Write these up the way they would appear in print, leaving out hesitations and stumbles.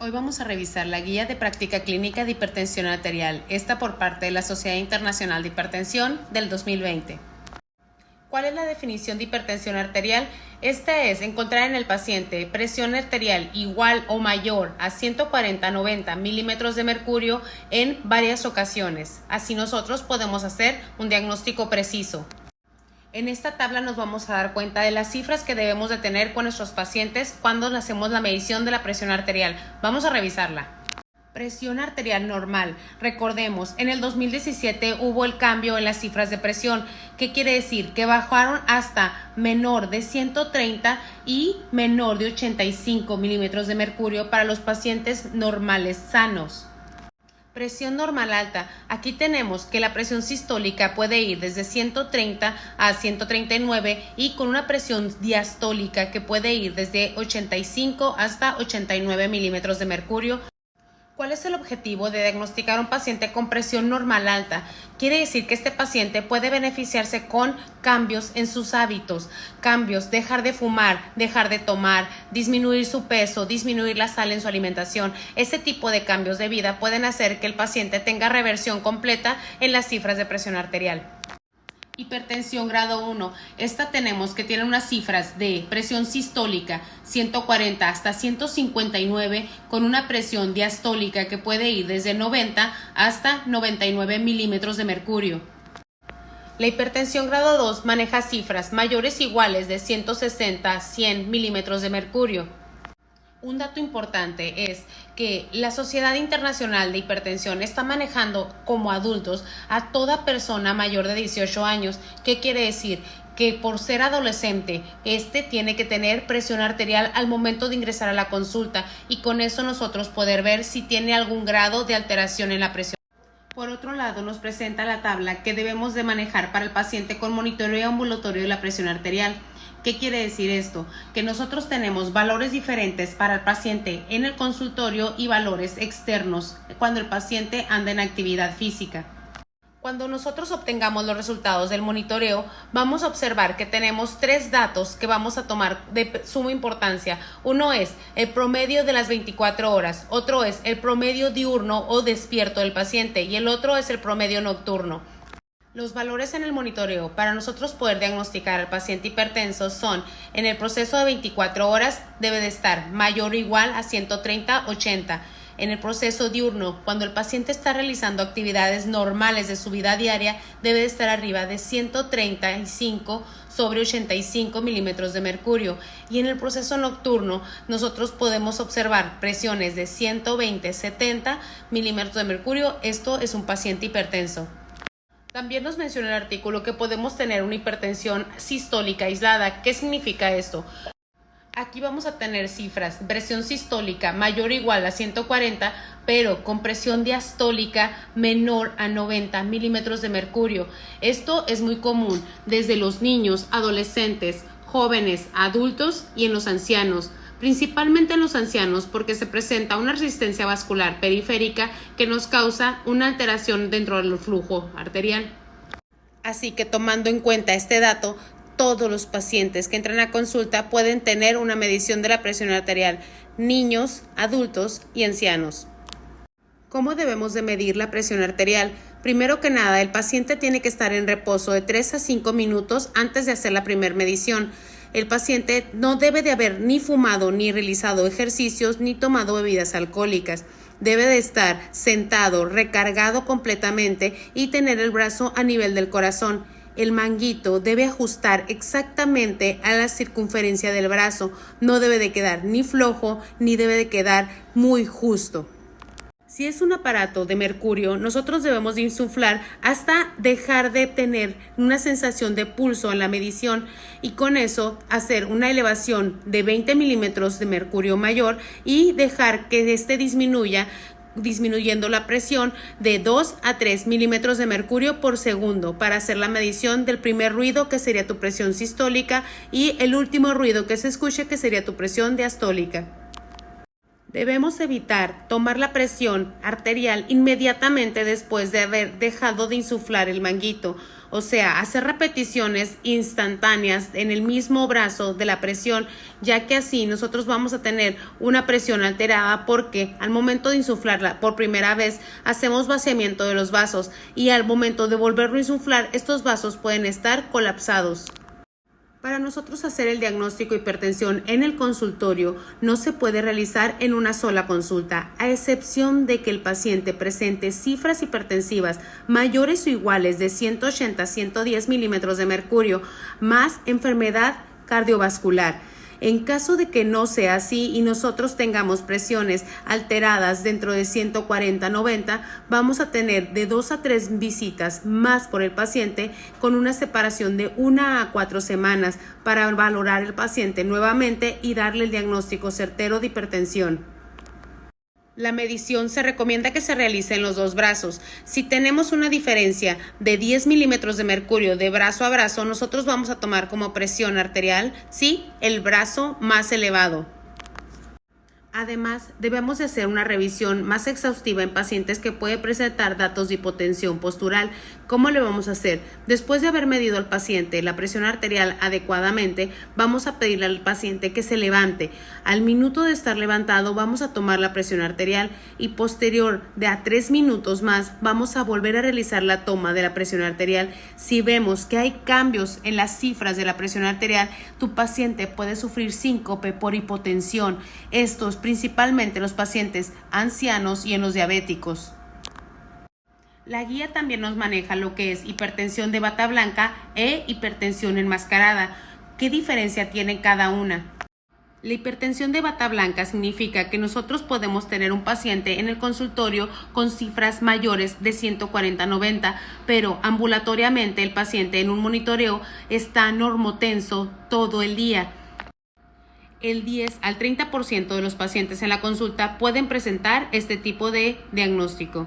Hoy vamos a revisar la Guía de Práctica Clínica de Hipertensión Arterial, esta por parte de la Sociedad Internacional de Hipertensión del 2020. ¿Cuál es la definición de hipertensión arterial? Esta es encontrar en el paciente presión arterial igual o mayor a 140-90 milímetros de mercurio en varias ocasiones. Así nosotros podemos hacer un diagnóstico preciso. En esta tabla nos vamos a dar cuenta de las cifras que debemos de tener con nuestros pacientes cuando hacemos la medición de la presión arterial. Vamos a revisarla. Presión arterial normal. Recordemos, en el 2017 hubo el cambio en las cifras de presión. ¿Qué quiere decir? Que bajaron hasta menor de 130 y menor de 85 milímetros de mercurio para los pacientes normales sanos. Presión normal alta. Aquí tenemos que la presión sistólica puede ir desde 130 a 139 y con una presión diastólica que puede ir desde 85 hasta 89 milímetros de mercurio. ¿Cuál es el objetivo de diagnosticar a un paciente con presión normal alta? Quiere decir que este paciente puede beneficiarse con cambios en sus hábitos, cambios, dejar de fumar, dejar de tomar, disminuir su peso, disminuir la sal en su alimentación. Este tipo de cambios de vida pueden hacer que el paciente tenga reversión completa en las cifras de presión arterial. Hipertensión grado 1. Esta tenemos que tiene unas cifras de presión sistólica 140 hasta 159 con una presión diastólica que puede ir desde 90 hasta 99 milímetros de mercurio. La hipertensión grado 2 maneja cifras mayores o iguales de 160 a 100 milímetros de mercurio. Un dato importante es que la Sociedad Internacional de Hipertensión está manejando como adultos a toda persona mayor de 18 años. ¿Qué quiere decir? Que por ser adolescente, tiene que tener presión arterial al momento de ingresar a la consulta y con eso nosotros poder ver si tiene algún grado de alteración en la presión. Por otro lado, nos presenta la tabla que debemos de manejar para el paciente con monitoreo ambulatorio de la presión arterial. ¿Qué quiere decir esto? Que nosotros tenemos valores diferentes para el paciente en el consultorio y valores externos cuando el paciente anda en actividad física. Cuando nosotros obtengamos los resultados del monitoreo, vamos a observar que tenemos tres datos que vamos a tomar de suma importancia. Uno es el promedio de las 24 horas, otro es el promedio diurno o despierto del paciente y el otro es el promedio nocturno. Los valores en el monitoreo para nosotros poder diagnosticar al paciente hipertenso son: en el proceso de 24 horas debe de estar mayor o igual a 130-80. En el proceso diurno, cuando el paciente está realizando actividades normales de su vida diaria, debe de estar arriba de 135 sobre 85 milímetros de mercurio. Y en el proceso nocturno, nosotros podemos observar presiones de 120-70 milímetros de mercurio. Esto es un paciente hipertenso. También nos menciona el artículo que podemos tener una hipertensión sistólica aislada. ¿Qué significa esto? Aquí vamos a tener cifras, presión sistólica mayor o igual a 140, pero con presión diastólica menor a 90 milímetros de mercurio. Esto es muy común desde los niños, adolescentes, jóvenes, adultos y en los ancianos. Principalmente en los ancianos porque se presenta una resistencia vascular periférica que nos causa una alteración dentro del flujo arterial. Así que tomando en cuenta este dato, todos los pacientes que entran a consulta pueden tener una medición de la presión arterial, niños, adultos y ancianos. ¿Cómo debemos de medir la presión arterial? Primero que nada, el paciente tiene que estar en reposo de 3 a 5 minutos antes de hacer la primera medición. El paciente no debe de haber ni fumado, ni realizado ejercicios, ni tomado bebidas alcohólicas. Debe de estar sentado, recargado completamente y tener el brazo a nivel del corazón. El manguito debe ajustar exactamente a la circunferencia del brazo. No debe de quedar ni flojo, ni debe de quedar muy justo. Si es un aparato de mercurio, nosotros debemos de insuflar hasta dejar de tener una sensación de pulso en la medición y con eso hacer una elevación de 20 milímetros de mercurio mayor y dejar que disminuyendo la presión de 2 a 3 milímetros de mercurio por segundo para hacer la medición del primer ruido, que sería tu presión sistólica, y el último ruido que se escuche, que sería tu presión diastólica. Debemos evitar tomar la presión arterial inmediatamente después de haber dejado de insuflar el manguito, o sea, hacer repeticiones instantáneas en el mismo brazo de la presión, ya que así nosotros vamos a tener una presión alterada porque al momento de insuflarla por primera vez hacemos vaciamiento de los vasos y al momento de volverlo a insuflar estos vasos pueden estar colapsados. Para nosotros hacer el diagnóstico de hipertensión en el consultorio no se puede realizar en una sola consulta, a excepción de que el paciente presente cifras hipertensivas mayores o iguales de 180 a 110 milímetros de mercurio, más enfermedad cardiovascular. En caso de que no sea así y nosotros tengamos presiones alteradas dentro de 140-90, vamos a tener de 2 a 3 visitas más por el paciente con una separación de 1 a 4 semanas para valorar el paciente nuevamente y darle el diagnóstico certero de hipertensión. La medición se recomienda que se realice en los dos brazos. Si tenemos una diferencia de 10 milímetros de mercurio de brazo a brazo, nosotros vamos a tomar como presión arterial, sí, el brazo más elevado. Además, debemos de hacer una revisión más exhaustiva en pacientes que puede presentar datos de hipotensión postural. ¿Cómo le vamos a hacer? Después de haber medido al paciente la presión arterial adecuadamente, vamos a pedirle al paciente que se levante. Al minuto de estar levantado, vamos a tomar la presión arterial y posterior de a 3 minutos más, vamos a volver a realizar la toma de la presión arterial. Si vemos que hay cambios en las cifras de la presión arterial, tu paciente puede sufrir síncope por hipotensión. Estos principalmente los pacientes ancianos y en los diabéticos. La guía también nos maneja lo que es hipertensión de bata blanca e hipertensión enmascarada. ¿Qué diferencia tiene cada una? La hipertensión de bata blanca significa que nosotros podemos tener un paciente en el consultorio con cifras mayores de 140-90, pero ambulatoriamente el paciente en un monitoreo está normotenso todo el día. El 10 al 30% de los pacientes en la consulta pueden presentar este tipo de diagnóstico.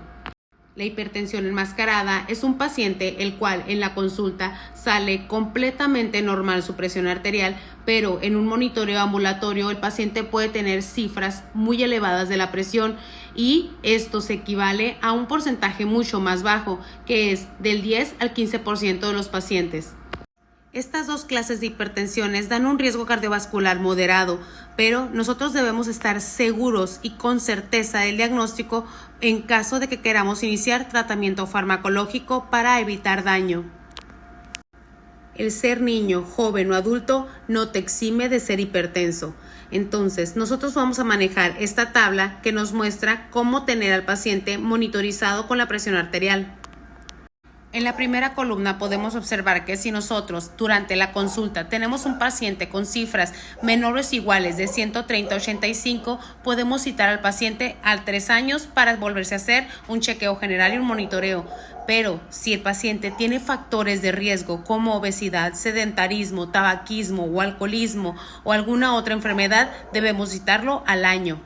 La hipertensión enmascarada es un paciente el cual en la consulta sale completamente normal su presión arterial, pero en un monitoreo ambulatorio el paciente puede tener cifras muy elevadas de la presión y esto se equivale a un porcentaje mucho más bajo, que es del 10 al 15% de los pacientes. Estas dos clases de hipertensiones dan un riesgo cardiovascular moderado, pero nosotros debemos estar seguros y con certeza del diagnóstico en caso de que queramos iniciar tratamiento farmacológico para evitar daño. El ser niño, joven o adulto no te exime de ser hipertenso. Entonces, nosotros vamos a manejar esta tabla que nos muestra cómo tener al paciente monitorizado con la presión arterial. En la primera columna podemos observar que si nosotros durante la consulta tenemos un paciente con cifras menores o iguales de 130 a 85, podemos citar al paciente a 3 años para volverse a hacer un chequeo general y un monitoreo. Pero si el paciente tiene factores de riesgo como obesidad, sedentarismo, tabaquismo o alcoholismo o alguna otra enfermedad, debemos citarlo al año.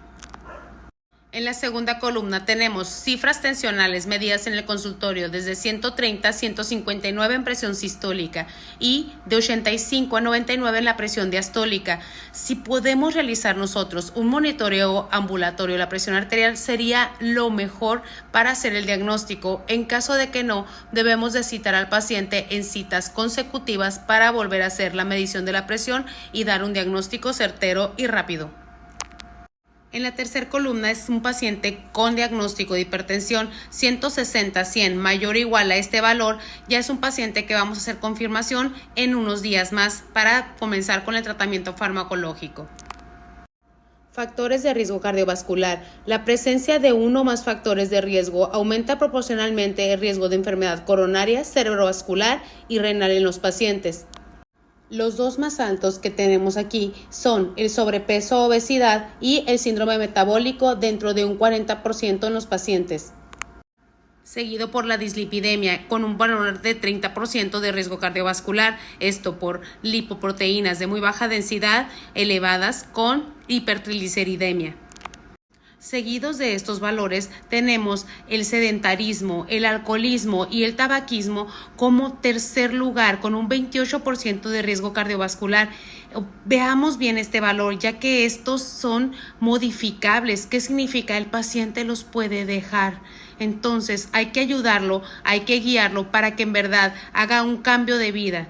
En la segunda columna tenemos cifras tensionales medidas en el consultorio desde 130 a 159 en presión sistólica y de 85 a 99 en la presión diastólica. Si podemos realizar nosotros un monitoreo ambulatorio de la presión arterial sería lo mejor para hacer el diagnóstico. En caso de que no, debemos de citar al paciente en citas consecutivas para volver a hacer la medición de la presión y dar un diagnóstico certero y rápido. En la tercera columna es un paciente con diagnóstico de hipertensión 160-100 mayor o igual a este valor. Ya es un paciente que vamos a hacer confirmación en unos días más para comenzar con el tratamiento farmacológico. Factores de riesgo cardiovascular. La presencia de uno o más factores de riesgo aumenta proporcionalmente el riesgo de enfermedad coronaria, cerebrovascular y renal en los pacientes. Los dos más altos que tenemos aquí son el sobrepeso o obesidad y el síndrome metabólico dentro de un 40% en los pacientes, seguido por la dislipidemia con un valor de 30% de riesgo cardiovascular, esto por lipoproteínas de muy baja densidad elevadas con hipertrigliceridemia. Seguidos de estos valores tenemos el sedentarismo, el alcoholismo y el tabaquismo como tercer lugar con un 28% de riesgo cardiovascular. Veamos bien este valor, ya que estos son modificables. ¿Qué significa? El paciente los puede dejar. Entonces hay que ayudarlo, hay que guiarlo para que en verdad haga un cambio de vida.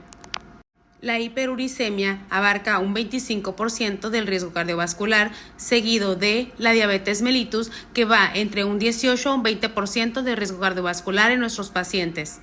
La hiperuricemia abarca un 25% del riesgo cardiovascular, seguido de la diabetes mellitus, que va entre un 18 a un 20% de riesgo cardiovascular en nuestros pacientes.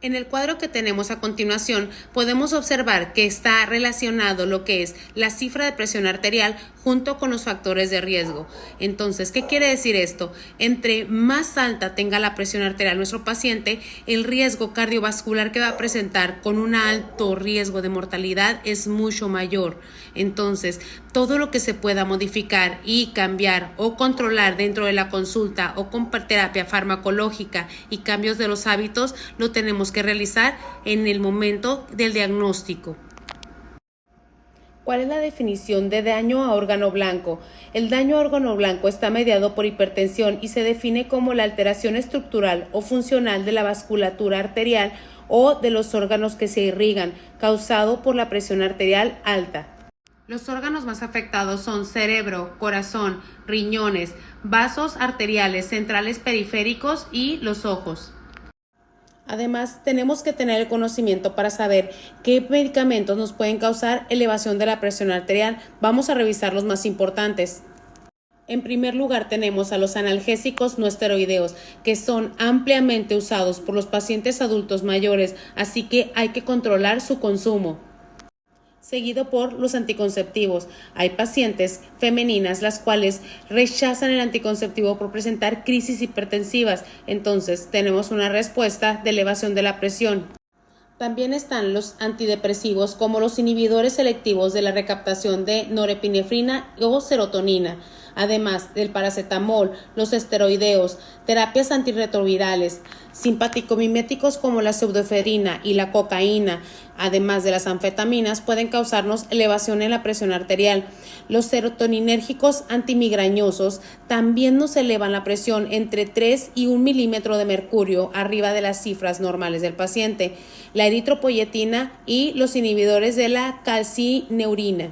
En el cuadro que tenemos a continuación podemos observar que está relacionado lo que es la cifra de presión arterial junto con los factores de riesgo. Entonces, ¿qué quiere decir esto? Entre más alta tenga la presión arterial nuestro paciente, el riesgo cardiovascular que va a presentar con un alto riesgo de mortalidad es mucho mayor. Entonces, todo lo que se pueda modificar y cambiar o controlar dentro de la consulta o con terapia farmacológica y cambios de los hábitos, lo tenemos que realizar en el momento del diagnóstico. ¿Cuál es la definición de daño a órgano blanco? El daño a órgano blanco está mediado por hipertensión y se define como la alteración estructural o funcional de la vasculatura arterial o de los órganos que se irrigan, causado por la presión arterial alta. Los órganos más afectados son cerebro, corazón, riñones, vasos arteriales centrales periféricos y los ojos. Además, tenemos que tener el conocimiento para saber qué medicamentos nos pueden causar elevación de la presión arterial. Vamos a revisar los más importantes. En primer lugar tenemos a los analgésicos no esteroideos, que son ampliamente usados por los pacientes adultos mayores, así que hay que controlar su consumo. Seguido por los anticonceptivos. Hay pacientes femeninas las cuales rechazan el anticonceptivo por presentar crisis hipertensivas, entonces tenemos una respuesta de elevación de la presión. También están los antidepresivos como los inhibidores selectivos de la recaptación de norepinefrina o serotonina, además del paracetamol, los esteroideos, terapias antirretrovirales, simpaticomiméticos como la pseudoeferina y la cocaína, además de las anfetaminas, pueden causarnos elevación en la presión arterial. Los serotoninérgicos antimigrañosos también nos elevan la presión entre 3 y 1 milímetro de mercurio arriba de las cifras normales del paciente, la eritropoyetina y los inhibidores de la calcineurina.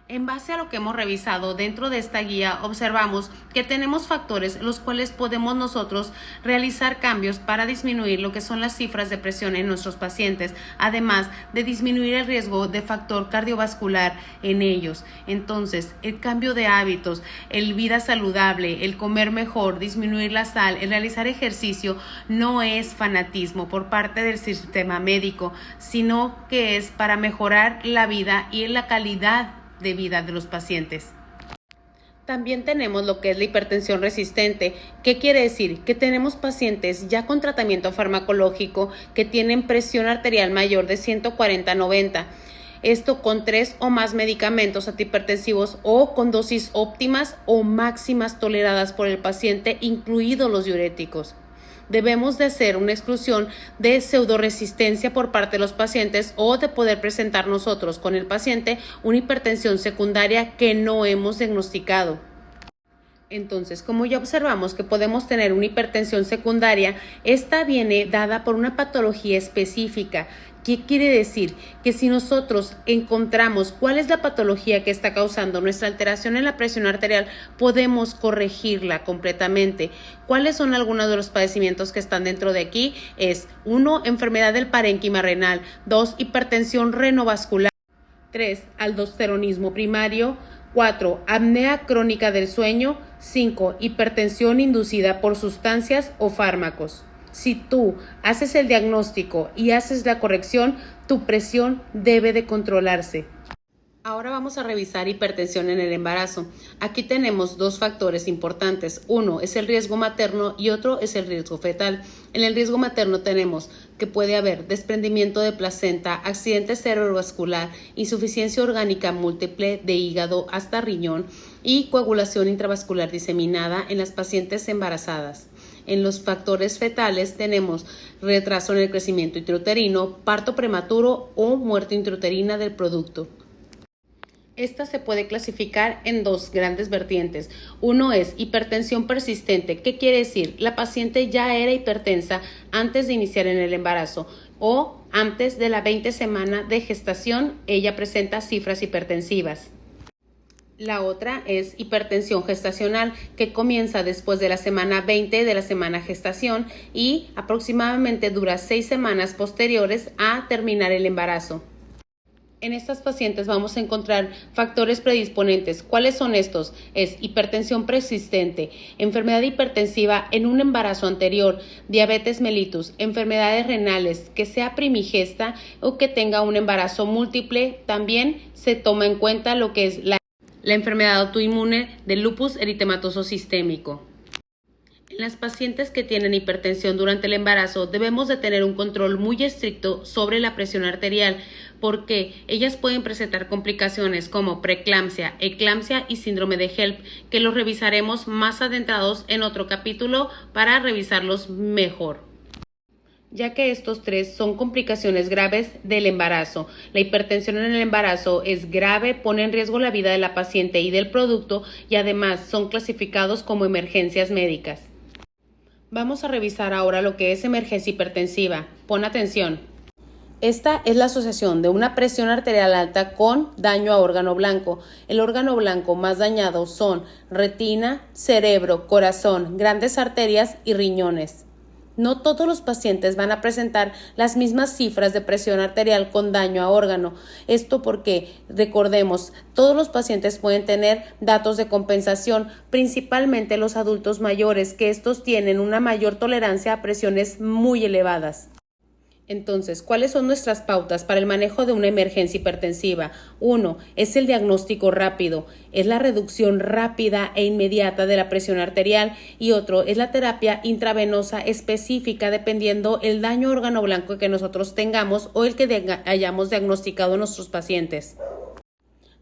En base a lo que hemos revisado dentro de esta guía, observamos que tenemos factores los cuales podemos nosotros realizar cambios para disminuir lo que son las cifras de presión en nuestros pacientes, además de disminuir el riesgo de factor cardiovascular en ellos. Entonces, el cambio de hábitos, el vida saludable, el comer mejor, disminuir la sal, el realizar ejercicio, no es fanatismo por parte del sistema médico, sino que es para mejorar la vida y la calidad de vida de los pacientes. También tenemos lo que es la hipertensión resistente. ¿Qué quiere decir? Que tenemos pacientes ya con tratamiento farmacológico que tienen presión arterial mayor de 140/90. Esto con 3 o más medicamentos antihipertensivos o con dosis óptimas o máximas toleradas por el paciente, incluidos los diuréticos. Debemos de hacer una exclusión de pseudoresistencia por parte de los pacientes o de poder presentar nosotros con el paciente una hipertensión secundaria que no hemos diagnosticado. Entonces, como ya observamos que podemos tener una hipertensión secundaria, esta viene dada por una patología específica. ¿Qué quiere decir? Que si nosotros encontramos cuál es la patología que está causando nuestra alteración en la presión arterial, podemos corregirla completamente. ¿Cuáles son algunos de los padecimientos que están dentro de aquí? Es 1. Enfermedad del parénquima renal. 2. Hipertensión renovascular. 3. Aldosteronismo primario. 4. Apnea crónica del sueño. 5. Hipertensión inducida por sustancias o fármacos. Si tú haces el diagnóstico y haces la corrección, tu presión debe de controlarse. Ahora vamos a revisar hipertensión en el embarazo. Aquí tenemos dos factores importantes. Uno es el riesgo materno y otro es el riesgo fetal. En el riesgo materno tenemos que puede haber desprendimiento de placenta, accidente cerebrovascular, insuficiencia orgánica múltiple de hígado hasta riñón y coagulación intravascular diseminada en las pacientes embarazadas. En los factores fetales tenemos retraso en el crecimiento intrauterino, parto prematuro o muerte intrauterina del producto. Esta se puede clasificar en dos grandes vertientes. Uno es hipertensión persistente. ¿Qué quiere decir? La paciente ya era hipertensa antes de iniciar en el embarazo o antes de la 20 semana de gestación, ella presenta cifras hipertensivas. La otra es hipertensión gestacional, que comienza después de la semana 20 de la semana gestación y aproximadamente dura 6 semanas posteriores a terminar el embarazo. En estas pacientes vamos a encontrar factores predisponentes. ¿Cuáles son estos? Es hipertensión persistente, enfermedad hipertensiva en un embarazo anterior, diabetes mellitus, enfermedades renales, que sea primigesta o que tenga un embarazo múltiple. También se toma en cuenta lo que es la enfermedad autoinmune del lupus eritematoso sistémico. En las pacientes que tienen hipertensión durante el embarazo debemos de tener un control muy estricto sobre la presión arterial porque ellas pueden presentar complicaciones como preeclampsia, eclampsia y síndrome de HELLP, que los revisaremos más adentrados en otro capítulo para revisarlos mejor, ya que estos tres son complicaciones graves del embarazo. La hipertensión en el embarazo es grave, pone en riesgo la vida de la paciente y del producto y además son clasificados como emergencias médicas. Vamos a revisar ahora lo que es emergencia hipertensiva. Pon atención. Esta es la asociación de una presión arterial alta con daño a órgano blanco. El órgano blanco más dañado son retina, cerebro, corazón, grandes arterias y riñones. No todos los pacientes van a presentar las mismas cifras de presión arterial con daño a órgano. Esto porque, recordemos, todos los pacientes pueden tener datos de compensación, principalmente los adultos mayores, que estos tienen una mayor tolerancia a presiones muy elevadas. Entonces, ¿cuáles son nuestras pautas para el manejo de una emergencia hipertensiva? 1. Es el diagnóstico rápido, es la reducción rápida e inmediata de la presión arterial y otro es la terapia intravenosa específica dependiendo el daño a órgano blanco que nosotros tengamos o el que hayamos diagnosticado en nuestros pacientes.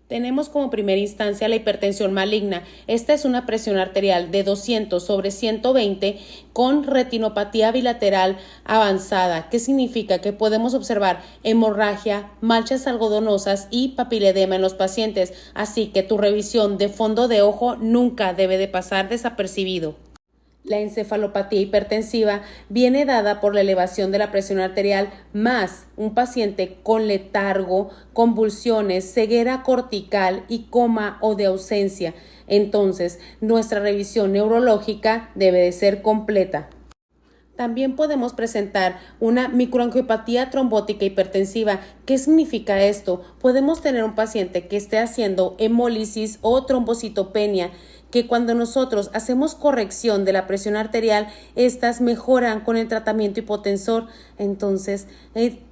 Tenemos como primera instancia la hipertensión maligna. Esta es una presión arterial de 200/120 con retinopatía bilateral avanzada. ¿Qué significa? Que podemos observar hemorragia, manchas algodonosas y papiledema en los pacientes. Así que tu revisión de fondo de ojo nunca debe de pasar desapercibido. La encefalopatía hipertensiva viene dada por la elevación de la presión arterial más un paciente con letargo, convulsiones, ceguera cortical y coma o de ausencia. Entonces, nuestra revisión neurológica debe de ser completa. También podemos presentar una microangiopatía trombótica hipertensiva. ¿Qué significa esto? Podemos tener un paciente que esté haciendo hemólisis o trombocitopenia, que cuando nosotros hacemos corrección de la presión arterial, estas mejoran con el tratamiento hipotensor. Entonces,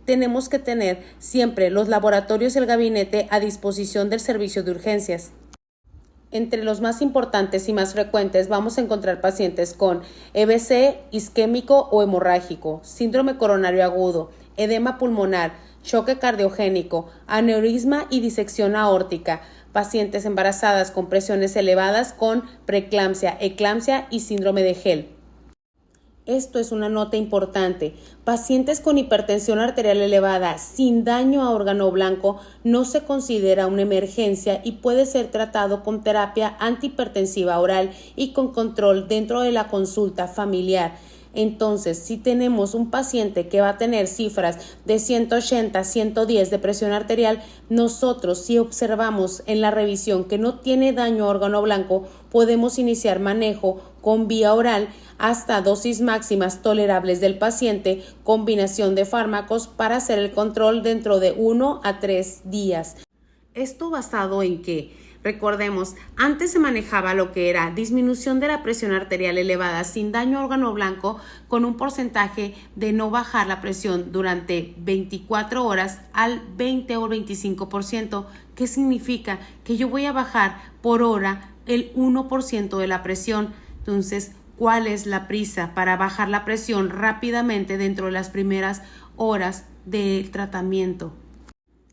tenemos que tener siempre los laboratorios y el gabinete a disposición del servicio de urgencias. Entre los más importantes y más frecuentes vamos a encontrar pacientes con EBC isquémico o hemorrágico, síndrome coronario agudo, edema pulmonar, choque cardiogénico, aneurisma y disección aórtica, pacientes embarazadas con presiones elevadas con preeclampsia, eclampsia y síndrome de HELLP. Esto es una nota importante. Pacientes con hipertensión arterial elevada sin daño a órgano blanco no se considera una emergencia y puede ser tratado con terapia antihipertensiva oral y con control dentro de la consulta familiar. Entonces, si tenemos un paciente que va a tener cifras de 180, 110 de presión arterial, nosotros si observamos en la revisión que no tiene daño a órgano blanco, podemos iniciar manejo con vía oral hasta dosis máximas tolerables del paciente, combinación de fármacos para hacer el control dentro de 1 a 3 días. ¿Esto basado en qué? Recordemos, antes se manejaba lo que era disminución de la presión arterial elevada sin daño a órgano blanco con un porcentaje de no bajar la presión durante 24 horas al 20 o 25%. ¿Qué significa? Que yo voy a bajar por hora el 1% de la presión. Entonces, ¿cuál es la prisa para bajar la presión rápidamente dentro de las primeras horas del tratamiento?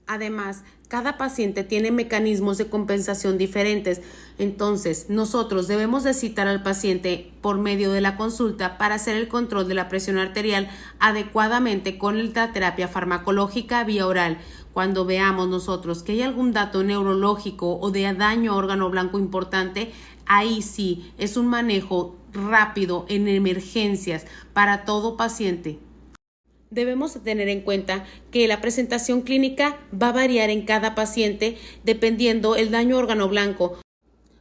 Además, cada paciente tiene mecanismos de compensación diferentes, entonces nosotros debemos de citar al paciente por medio de la consulta para hacer el control de la presión arterial adecuadamente con la terapia farmacológica vía oral. cuando veamos nosotros que hay algún dato neurológico o de daño a órgano blanco importante, ahí sí es un manejo rápido en emergencias para todo paciente. Debemos tener en cuenta que la presentación clínica va a variar en cada paciente dependiendo el daño a órgano blanco,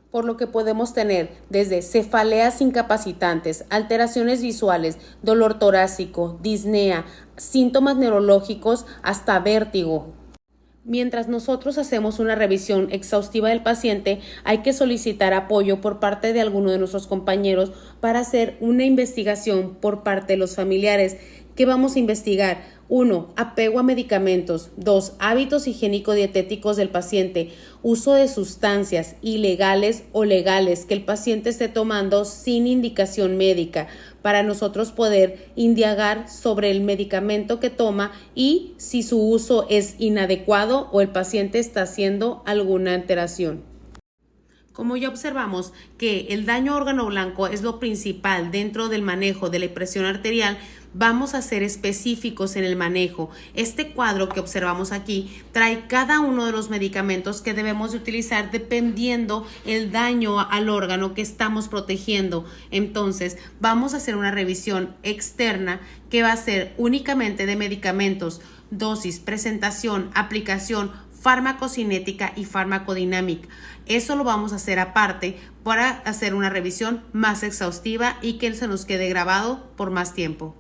por lo que podemos tener desde cefaleas incapacitantes, alteraciones visuales, dolor torácico, disnea, síntomas neurológicos hasta vértigo. Mientras nosotros hacemos una revisión exhaustiva del paciente, hay que solicitar apoyo por parte de alguno de nuestros compañeros para hacer una investigación por parte de los familiares. ¿Qué vamos a investigar? 1. Apego a medicamentos. 2. Hábitos higiénico-dietéticos del paciente. Uso de sustancias ilegales o legales que el paciente esté tomando sin indicación médica, para nosotros poder indagar sobre el medicamento que toma y si su uso es inadecuado o el paciente está haciendo alguna alteración. Como ya observamos que el daño a órgano blanco es lo principal dentro del manejo de la presión arterial, vamos a ser específicos en el manejo. Este cuadro que observamos aquí trae cada uno de los medicamentos que debemos de utilizar dependiendo el daño al órgano que estamos protegiendo. Entonces, vamos a hacer una revisión externa que va a ser únicamente de medicamentos, dosis, presentación, aplicación, farmacocinética y farmacodinámica. Eso lo vamos a hacer aparte para hacer una revisión más exhaustiva y que se nos quede grabado por más tiempo.